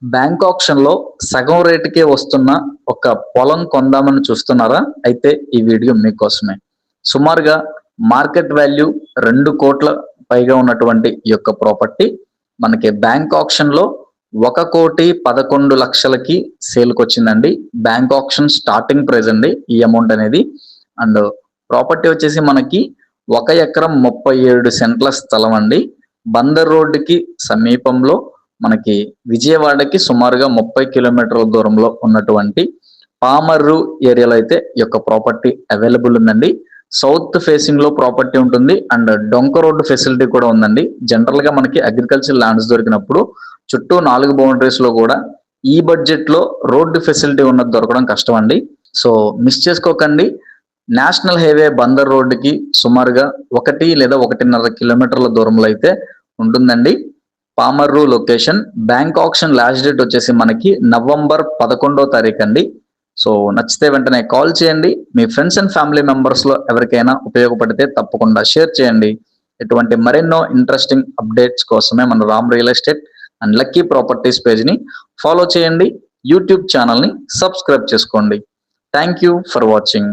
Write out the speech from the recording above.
Bank option లో సగం రేటుకే వస్తున్న ఒక పొలం కొందామని చూస్తున్నారా? అయితే ఈ వీడియో మీకోసమే. సుమారుగా మార్కెట్ వాల్యూ 2 కోట్ల పైగా ఉన్నటువంటి ఈ యొక్క ప్రాపర్టీ మనకి బ్యాంక్ ఆప్షన్ లో 1,11,00,000కి సేల్కి వచ్చిందండి. బ్యాంక్ ఆప్షన్ స్టార్టింగ్ ప్రైస్ అండి ఈ అమౌంట్ అనేది. అండ్ ప్రాపర్టీ వచ్చేసి మనకి 1 ఎకరం 37 సెంట్ల స్థలం అండి. బందర్ రోడ్డుకి సమీపంలో మనకి విజయవాడకి సుమారుగా 30 కిలోమీటర్ల దూరంలో ఉన్నటువంటి పామర్రు ఏరియాలో అయితే ఈ యొక్క ప్రాపర్టీ అవైలబుల్ ఉందండి. సౌత్ ఫేసింగ్ లో ప్రాపర్టీ ఉంటుంది అండ్ డొంక రోడ్డు ఫెసిలిటీ కూడా ఉందండి. జనరల్ గా మనకి అగ్రికల్చర్ ల్యాండ్స్ దొరికినప్పుడు చుట్టూ 4 బౌండరీస్ లో కూడా ఈ బడ్జెట్ లో రోడ్డు ఫెసిలిటీ ఉన్నది దొరకడం కష్టం అండి. సో మిస్ చేసుకోకండి. నేషనల్ హైవే బందర్ రోడ్డుకి సుమారుగా 1 లేదా 1.5 కిలోమీటర్ల దూరంలో అయితే ఉంటుందండి. Pamarru location. Bank option last date వచ్చేసి మనకి నవంబర్ 11వ తారీఖు అండి. సో నచ్చితే వెంటనే కాల్ చేయండి. మీ ఫ్రెండ్స్ అండ్ ఫ్యామిలీ మెంబర్స్ లో ఎవరికైనా ఉపయోగపడితే తప్పకుండా షేర్ చేయండి. ఇటువంటి మరెన్నో ఇంట్రెస్టింగ్ అప్డేట్స్ కోసమే మన Ram real estate and lucky properties page ని ఫాలో చేయండి. యూట్యూబ్ ఛానల్ ని సబ్స్క్రైబ్ చేసుకోండి. Thank you for watching.